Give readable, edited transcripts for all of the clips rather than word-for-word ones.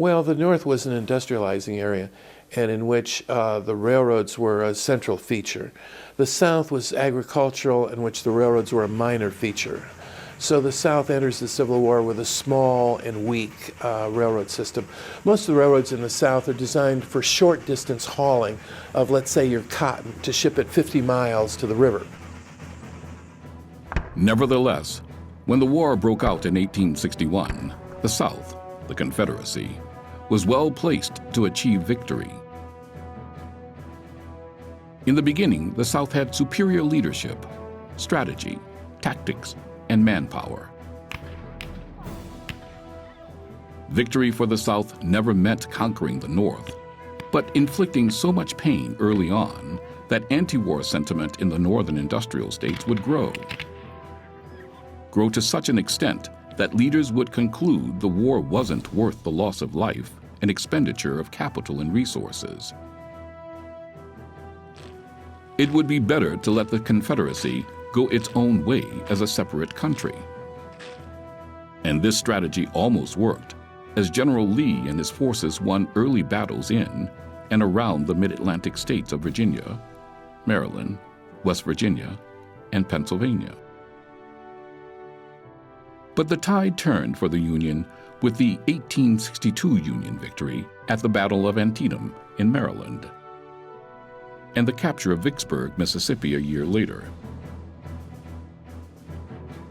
Well, the North was an industrializing area, and in which the railroads were a central feature. The South was agricultural, in which the railroads were a minor feature. So the South enters the Civil War with a small and weak railroad system. Most of the railroads in the South are designed for short distance hauling of, let's say, your cotton, to ship it 50 miles to the river. Nevertheless, when the war broke out in 1861, the South, the Confederacy, was well placed to achieve victory. In the beginning, the South had superior leadership, strategy, tactics, and manpower. Victory for the South never meant conquering the North, but inflicting so much pain early on that anti-war sentiment in the northern industrial states would grow to such an extent that leaders would conclude the war wasn't worth the loss of life and expenditure of capital and resources. It would be better to let the Confederacy go its own way as a separate country. And this strategy almost worked, as General Lee and his forces won early battles in and around the mid-Atlantic states of Virginia, Maryland, West Virginia, and Pennsylvania. But the tide turned for the Union with the 1862 Union victory at the Battle of Antietam in Maryland, and the capture of Vicksburg, Mississippi, a year later.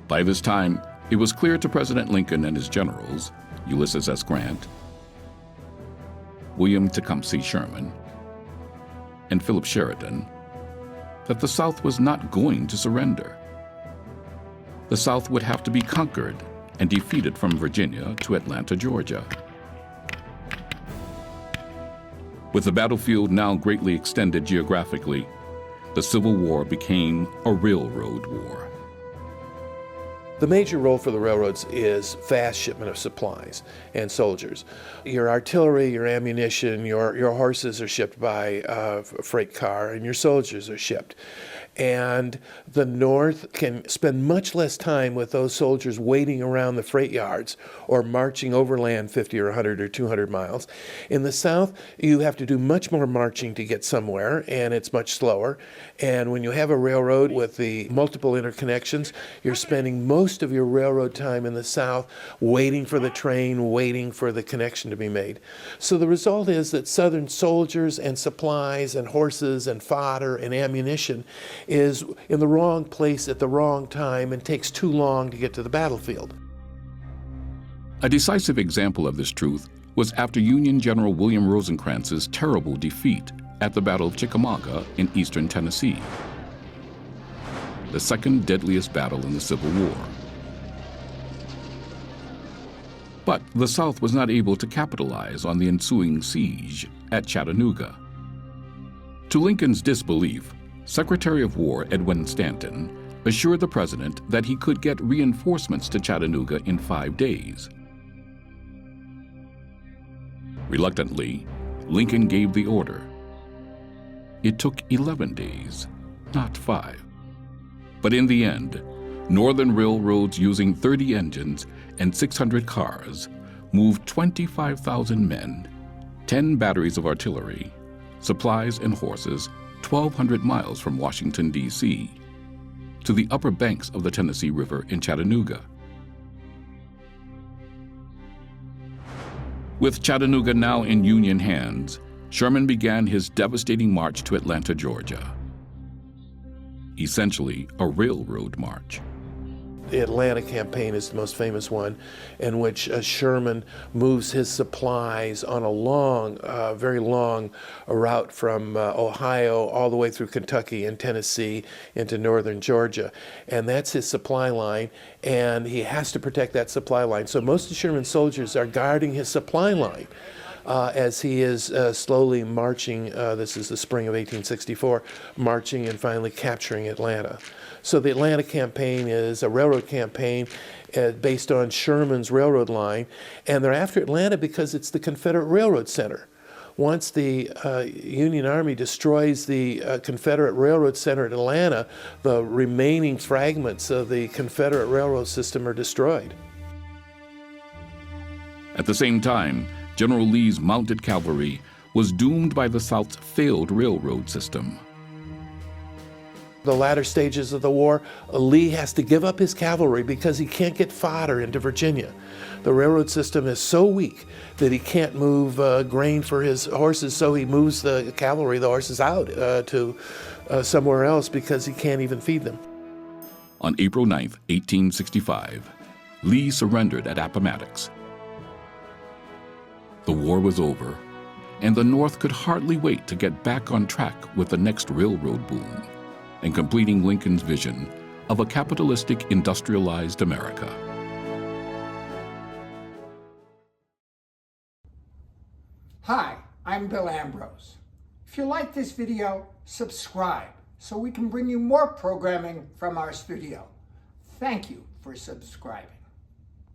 By this time, it was clear to President Lincoln and his generals, Ulysses S. Grant, William Tecumseh Sherman, and Philip Sheridan, that the South was not going to surrender. The South would have to be conquered and defeated from Virginia to Atlanta, Georgia. With the battlefield now greatly extended geographically, the Civil War became a railroad war. The major role for the railroads is fast shipment of supplies and soldiers. Your artillery, your ammunition, your horses are shipped by a freight car, and your soldiers are shipped. And the North can spend much less time with those soldiers waiting around the freight yards or marching overland 50 or 100 or 200 miles. In the South, you have to do much more marching to get somewhere, and it's much slower. And when you have a railroad with the multiple interconnections, you're spending most of your railroad time in the South waiting for the train, waiting for the connection to be made. So the result is that Southern soldiers and supplies and horses and fodder and ammunition is in the wrong place at the wrong time and takes too long to get to the battlefield. A decisive example of this truth was after Union General William Rosecrans's terrible defeat at the Battle of Chickamauga in eastern Tennessee, the second deadliest battle in the Civil War. But the South was not able to capitalize on the ensuing siege at Chattanooga. To Lincoln's disbelief, Secretary of War Edwin Stanton assured the president that he could get reinforcements to Chattanooga in 5 days. Reluctantly, Lincoln gave the order. It took 11 days, not 5. But in the end, Northern railroads using 30 engines and 600 cars moved 25,000 men, 10 batteries of artillery, supplies and horses 1,200 miles from Washington, D.C., to the upper banks of the Tennessee River in Chattanooga. With Chattanooga now in Union hands, Sherman began his devastating march to Atlanta, Georgia. Essentially a railroad march. The Atlanta campaign is the most famous one, in which Sherman moves his supplies on a long, very long route from Ohio all the way through Kentucky and Tennessee into northern Georgia. And that's his supply line, and he has to protect that supply line. So most of Sherman's soldiers are guarding his supply line as he is slowly marching, this is the spring of 1864, marching and finally capturing Atlanta. So the Atlanta campaign is a railroad campaign based on Sherman's railroad line, and they're after Atlanta because it's the Confederate Railroad Center. Once the Union Army destroys the Confederate Railroad Center at Atlanta, the remaining fragments of the Confederate railroad system are destroyed. At the same time, General Lee's mounted cavalry was doomed by the South's failed railroad system. The latter stages of the war, Lee has to give up his cavalry because he can't get fodder into Virginia. The railroad system is so weak that he can't move grain for his horses, so he moves the cavalry, the horses, out to somewhere else because he can't even feed them. On April 9, 1865, Lee surrendered at Appomattox. The war was over, and the North could hardly wait to get back on track with the next railroad boom and completing Lincoln's vision of a capitalistic, industrialized America. Hi, I'm Bill Ambrose. If you like this video, subscribe so we can bring you more programming from our studio. Thank you for subscribing.